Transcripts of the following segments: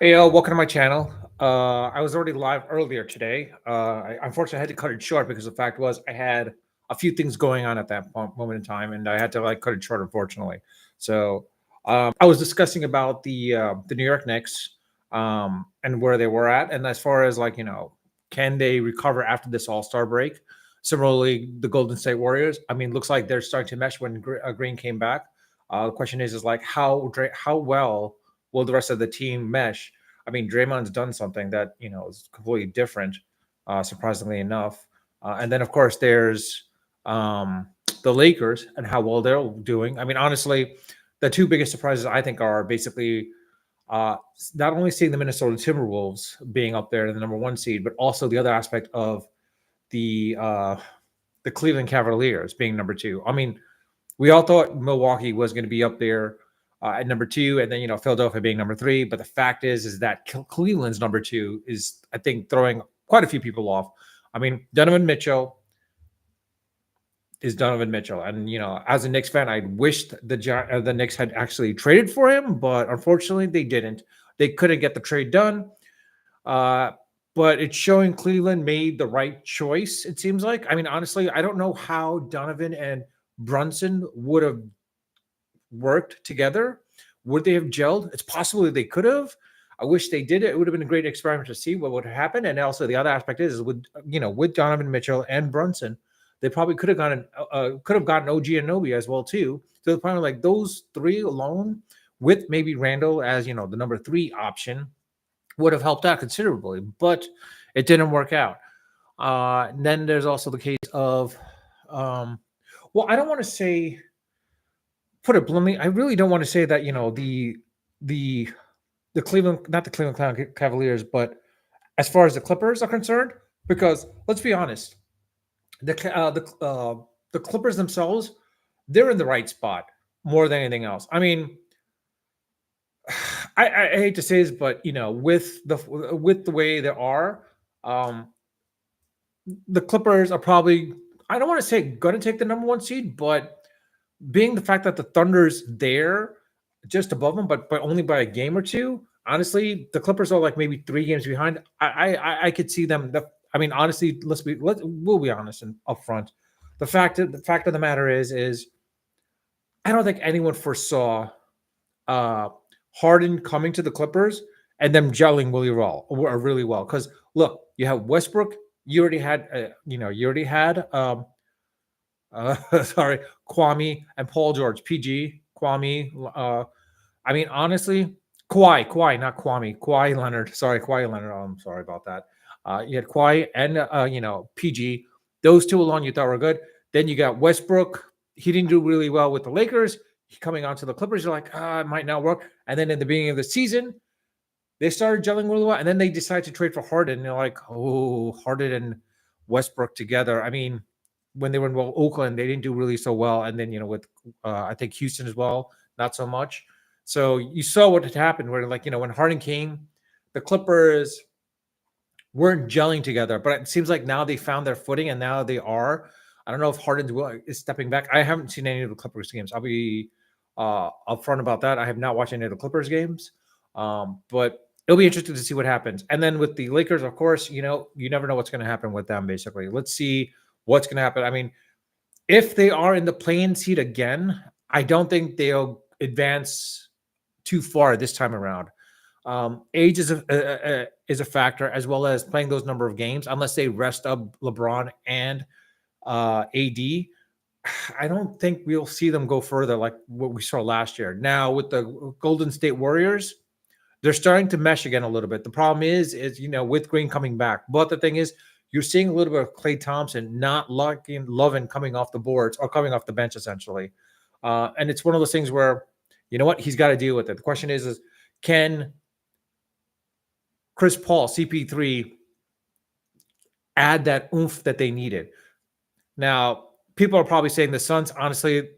Hey, welcome to my channel. I was already live earlier today. I unfortunately had to cut it short because the fact was I had a few things going on at that moment in time, and I had to like cut it short, unfortunately. So I was discussing about the New York Knicks and where they were at, and as far as like can they recover after this All Star break? Similarly, the Golden State Warriors. I mean, looks like they're starting to mesh when Green came back. The question is like how well will the rest of the team mesh? I mean, Draymond's done something that is completely different, surprisingly enough. And then, of course, there's um, the Lakers and how well they're doing. I mean, honestly, the two biggest surprises I think are basically uh, not only seeing the Minnesota Timberwolves being up there in the number one seed, but also the other aspect of the uh, the Cleveland Cavaliers being number two. I mean, we all thought Milwaukee was going to be up there at number two, and then Philadelphia being number three. But the fact is that Cleveland's number two is, I think, throwing quite a few people off. I mean, Donovan Mitchell is Donovan Mitchell, and as a Knicks fan, I wished the Knicks had actually traded for him, but unfortunately, they didn't. They couldn't get the trade done. Uh, but it's showing Cleveland made the right choice, it seems like. I mean, honestly, I don't know how Donovan and Brunson would have worked together. Would they have gelled? It's possible that they could have. I wish they did it. It would have been a great experiment to see what would happen. And also, the other aspect is with with Donovan Mitchell and Brunson, they probably could have gotten OG and Nobi as well too. So the point like those three alone, with maybe Randall as the number three option, would have helped out considerably. But it didn't work out. And then there's also the case of, well, I don't want to say, put it bluntly, I really don't want to say that the the Cleveland, not the Cavaliers, but as far as the Clippers are concerned, because let's be honest, the Clippers themselves, they're in the right spot more than anything else. I mean, I hate to say this, but with the way they are, um, the Clippers are probably, I don't want to say going to take the number one seed, but being the fact that the Thunder's there just above them, but only by a game or two. Honestly, the Clippers are like maybe 3 games behind. I could see them. I mean, honestly, we'll be honest and upfront. The fact of the matter is I don't think anyone foresaw uh Harden coming to the Clippers and them gelling really well. Because look, you have Westbrook. You already had sorry, Kwame and Paul George, PG, Kwame. I mean, honestly, Kawhi, not Kwame, Kawhi Leonard. Sorry, Kawhi Leonard. I'm sorry about that. You had Kawhi and PG. Those two alone you thought were good. Then you got Westbrook. He didn't do really well with the Lakers. Coming on to the Clippers, you're like, it might not work. And then in the beginning of the season, they started gelling really well, and then they decided to trade for Harden. And they're like, oh, Harden and Westbrook together. I mean, when they were in Oakland, they didn't do really so well, and then with I think Houston as well, not so much. So you saw what had happened, where like when Harden came, the Clippers weren't gelling together, but it seems like now they found their footing, and now they are. I don't know if is stepping back. I haven't seen any of the Clippers games. I'll be upfront about that. I have not watched any of the Clippers games, but it'll be interesting to see what happens. And then with the Lakers, of course, you never know what's going to happen with them. Basically, let's see what's going to happen. I mean, if they are in the play-in seat again, I don't think they'll advance too far this time around. Age is a factor, as well as playing those number of games. Unless they rest up LeBron and AD, I don't think we'll see them go further like what we saw last year. Now with the Golden State Warriors, they're starting to mesh again a little bit. The problem is with Green coming back, but the thing is, you're seeing a little bit of Klay Thompson not liking Lovin coming off the boards or coming off the bench essentially, and it's one of those things where what he's got to deal with it. The question is can Chris Paul, CP3, add that oomph that they needed? Now, people are probably saying the Suns, honestly,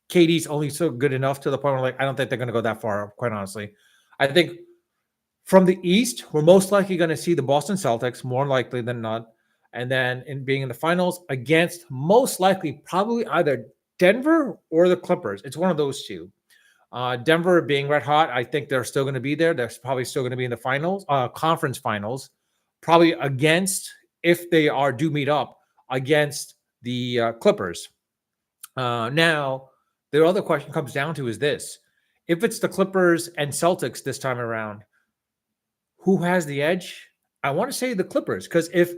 KD's only so good enough to the point where, like, I don't think they're going to go that far, quite honestly. I think from the East, we're most likely going to see the Boston Celtics, more likely than not. And then in being in the finals against most likely probably either Denver or the Clippers. It's one of those two. Denver being red hot, I think they're still going to be there. They're probably still going to be in the finals, conference finals, probably against, if they do meet up against the Clippers. Now, the other question comes down to is this: if it's the Clippers and Celtics this time around, who has the edge? I want to say the Clippers, because if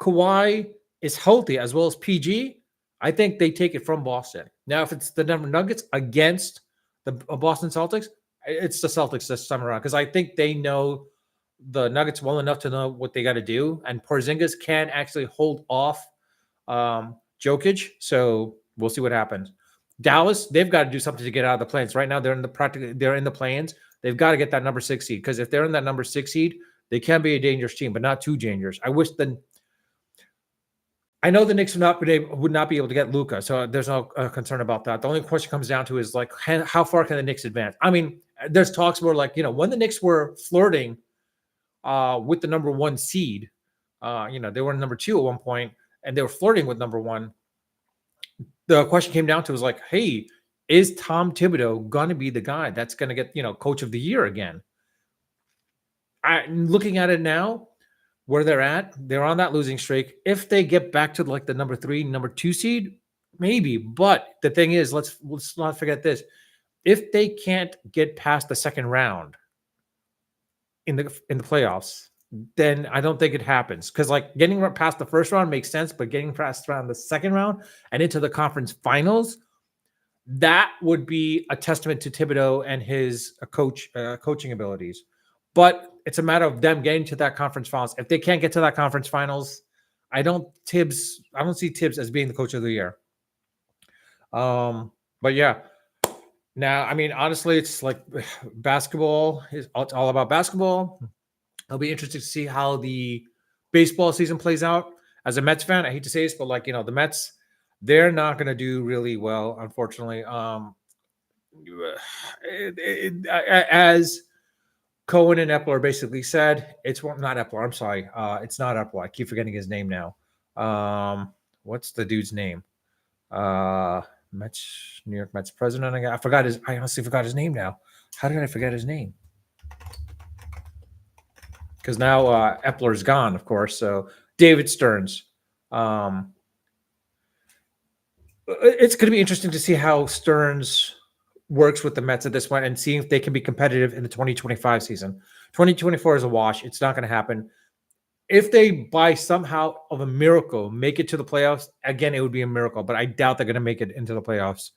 Kawhi is healthy as well as PG, I think they take it from Boston. Now, if it's the Denver Nuggets against the Boston Celtics, it's the Celtics this time around, because I think they know the Nuggets well enough to know what they got to do, and Porzingis can actually hold off Jokic. So we'll see what happens. Dallas, they've got to do something to get out of the play-ins. Right now, they're in the play-ins. They've got to get that number 6 seed, because if they're in that number 6 seed, they can be a dangerous team, but not too dangerous. I know the Knicks would not be able to get Luka, so there's no concern about that. The only question comes down to is like, how far can the Knicks advance? I mean, there's talks where, like, when the Knicks were flirting with the number 1 seed, they were number 2 at one point, and they were flirting with number 1. The question came down to was like, hey, is Tom Thibodeau going to be the guy that's going to get, coach of the year again? Looking at it now, where they're on that losing streak. If they get back to like the number 3, number 2 seed, maybe. But the thing is, let's not forget this. If they can't get past the second round in the playoffs, then I don't think it happens. Because like getting past the first round makes sense, but getting past around the second round and into the conference finals, that would be a testament to Thibodeau and his coaching abilities. But it's a matter of them getting to that conference finals. If they can't get to that conference finals, I don't see Tibbs as being the coach of the year. But yeah. Now, I mean, honestly, it's like basketball. It's all about basketball. It'll be interesting to see how the baseball season plays out. As a Mets fan, I hate to say this, but like, the Mets, they're not going to do really well, unfortunately. As Cohen and Epler basically said, it's not Epler. I'm sorry. It's not Epler. I keep forgetting his name now. What's the dude's name? Mets, New York Mets president. I honestly forgot his name now. How did I forget his name? Because now Epler's gone, of course. So David Stearns. It's going to be interesting to see how Stearns works with the Mets at this point and seeing if they can be competitive in the 2025 season. 2024 is a wash. It's not going to happen. If they, by somehow of a miracle, make it to the playoffs, again, it would be a miracle, but I doubt they're going to make it into the playoffs.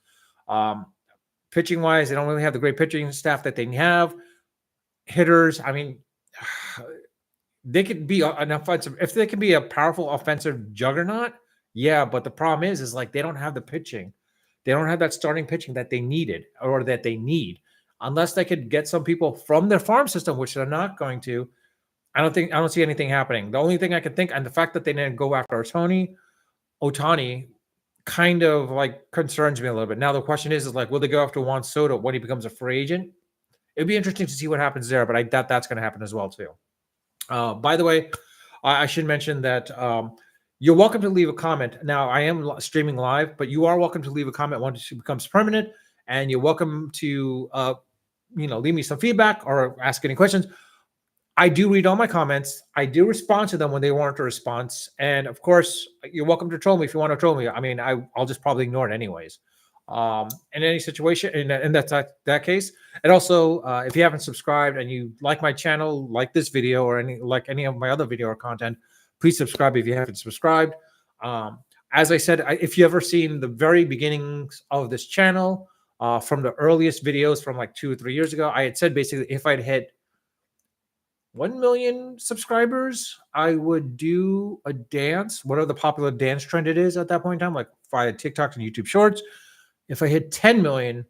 Pitching-wise, they don't really have the great pitching staff that they have. Hitters, I mean, they could be an offensive, if they can be a powerful offensive juggernaut, yeah, but the problem is like they don't have the pitching. They don't have that starting pitching that they needed or that they need. Unless they could get some people from their farm system, which they're not going to, I don't see anything happening. The only thing I can think, and the fact that they didn't go after Ohtani kind of like concerns me a little bit. Now the question is like, will they go after Juan Soto when he becomes a free agent? It'd be interesting to see what happens there, but I doubt that's going to happen as well too. By the way, I should mention that you're welcome to leave a comment. Now I am streaming live, but you are welcome to leave a comment once it becomes permanent, and you're welcome to leave me some feedback or ask any questions. I do read all my comments. I do respond to them when they warrant a response. And of course, you're welcome to troll me if you want to troll me. I mean, I'll just probably ignore it anyways. In any situation, in that case. And also, if you haven't subscribed and you like my channel, like this video or any of my other video or content, please subscribe if you haven't subscribed. As I said, if you ever seen the very beginnings of this channel, from the earliest videos from like 2 or 3 years ago, I had said basically if I'd hit 1 million subscribers, I would do a dance, whatever the popular dance trend it is at that point in time, like via TikTok and YouTube Shorts. If I hit 10 million,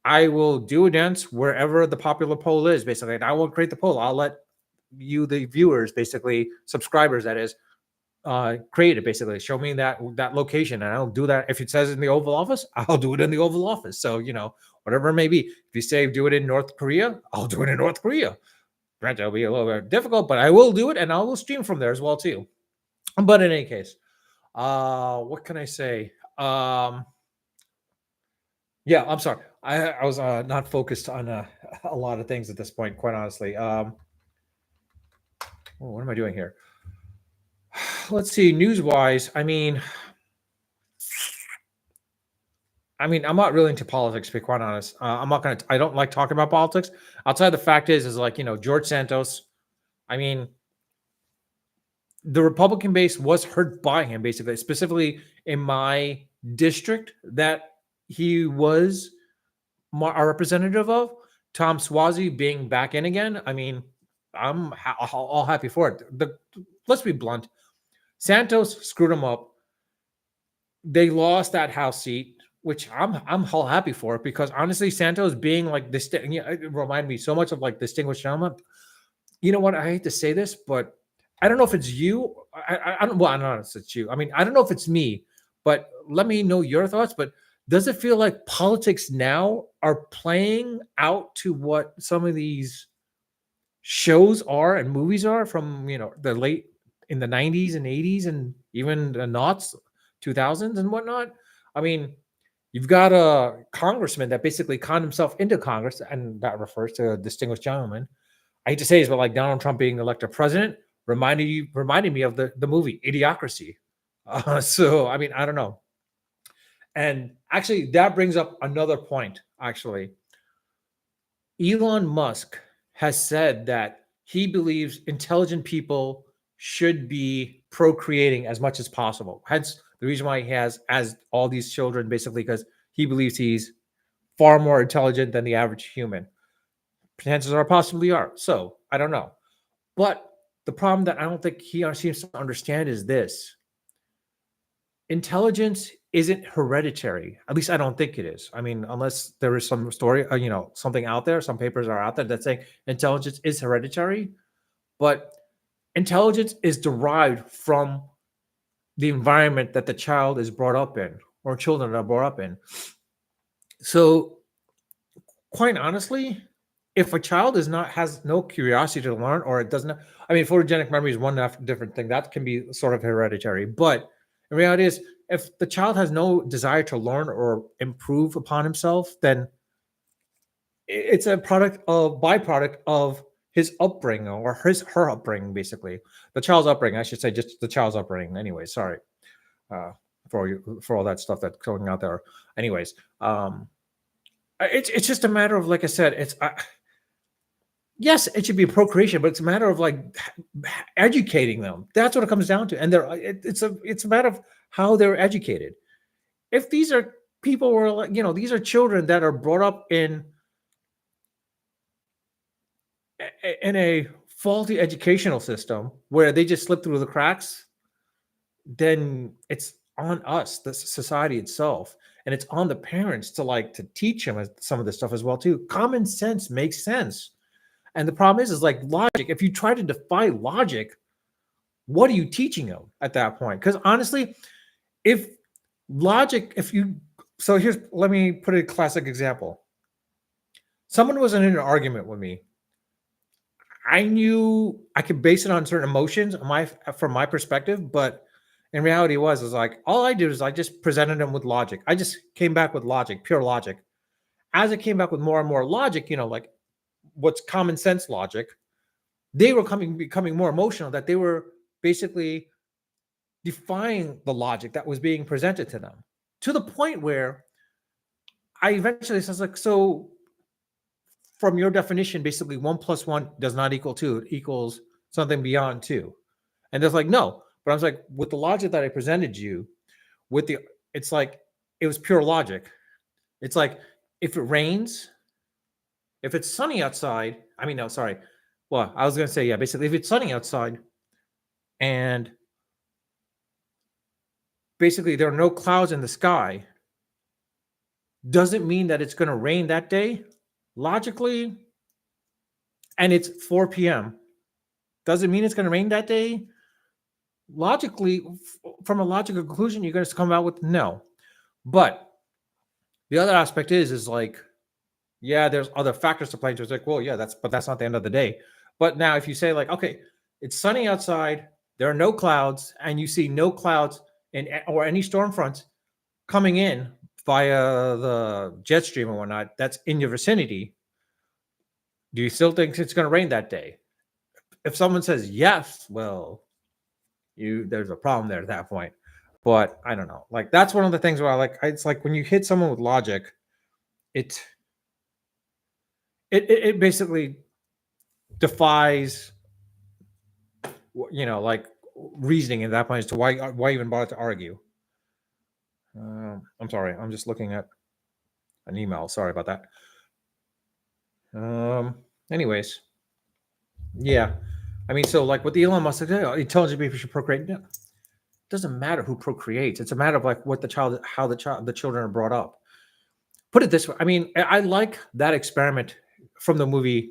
I will do a dance wherever the popular poll is, basically. And I won't create the poll. I'll let you, the viewers, basically, subscribers, that is, create it, basically. Show me that location, and I'll do that. If it says in the Oval Office, I'll do it in the Oval Office. So, whatever it may be. If you say do it in North Korea, I'll do it in North Korea. Granted, it'll be a little bit difficult, but I will do it, and I will stream from there as well, too. But in any case, what can I say? Yeah, I'm sorry. I was not focused on a lot of things at this point, quite honestly. What am I doing here? Let's see. News wise, I'm not really into politics, to be quite honest. I'm not gonna. I don't like talking about politics. Outside the fact is like George Santos. I mean, the Republican base was hurt by him, basically, specifically in my district that he was a representative of. Tom Swazi being back in again. I mean, I'm all happy for it. Let's be blunt. Santos screwed him up. They lost that House seat, which I'm all happy for it because honestly, Santos being like this, it reminded me so much of like distinguished gentleman. You know what? I hate to say this, but I don't know if it's you. I don't. Well, I don't know if it's you. I mean, I don't know if it's me, but let me know your thoughts. But does it feel like politics now are playing out to what some of these shows are and movies are from the late in the 90s and 80s and even the knots 2000s and whatnot? I mean, you've got a congressman that basically conned himself into Congress, and that refers to a distinguished gentleman. I hate to say this, but like Donald Trump being elected president reminded me of the movie Idiocracy. So I mean, I don't know. And actually, that brings up another point. Actually, Elon Musk has said that he believes intelligent people should be procreating as much as possible. Hence, the reason why he has as all these children, basically, because he believes he's far more intelligent than the average human. Chances are possibly are. So I don't know. But the problem that I don't think he seems to understand is this: intelligence isn't hereditary. At least I don't think it is. I mean, unless there is some story, something out there, some papers are out there that say intelligence is hereditary, but intelligence is derived from the environment that the child is brought up in or children are brought up in. So, quite honestly, if a child has no curiosity to learn or it doesn't, I mean, photogenic memory is one different thing that can be sort of hereditary, but the reality is, if the child has no desire to learn or improve upon himself, then it's a byproduct of his upbringing or her upbringing, basically. The child's upbringing, I should say, just the child's upbringing. Anyway, sorry for all that stuff that's going out there. Anyways, it's just a matter of, like I said, yes, it should be procreation, but it's a matter of like educating them. That's what it comes down to, and it's a matter of how they're educated. If these are people who are like, these are children that are brought up in a faulty educational system where they just slip through the cracks, then it's on us, the society itself, and it's on the parents to teach them some of this stuff as well too. Common sense makes sense. And the problem is like logic. If you try to defy logic, what are you teaching them at that point? Because honestly, let me put a classic example. Someone was in an argument with me. I knew I could base it on certain emotions from my perspective, but in reality, it was like all I did is I just presented them with logic. I just came back with logic, pure logic. As it came back with more and more logic, like what's common sense logic, they were becoming more emotional, that they were basically defying the logic that was being presented to them, to the point where I eventually says like, so from your definition, basically 1 + 1 does not equal 2, it equals something beyond 2. And they're like, no. But I was like, with the logic that I presented you, it's like, it was pure logic. It's like, if it rains, if it's sunny outside, well, I was going to say, yeah, basically, if it's sunny outside and basically there are no clouds in the sky, doesn't mean that it's going to rain that day. Logically, and it's 4 p.m., doesn't mean it's going to rain that day. Logically, from a logical conclusion, you're going to come out with no. But the other aspect is like, yeah, there's other factors to play into it. It's like, well, yeah, that's not the end of the day. But now if you say like, okay, it's sunny outside, there are no clouds, and you see no clouds or any storm fronts coming in via the jet stream and whatnot, that's in your vicinity, do you still think it's going to rain that day? If someone says yes, well, there's a problem there at that point. But I don't know. Like that's one of the things where it's like when you hit someone with logic, it it basically defies like reasoning at that point as to why even bother to argue. I'm sorry, I'm just looking at an email. Sorry about that. Anyways, yeah, I mean, so like with Elon Musk, like, oh, intelligent people should procreate. No, it doesn't matter who procreates. It's a matter of like what how the children are brought up. Put it this way. I mean, I like that experiment from the movie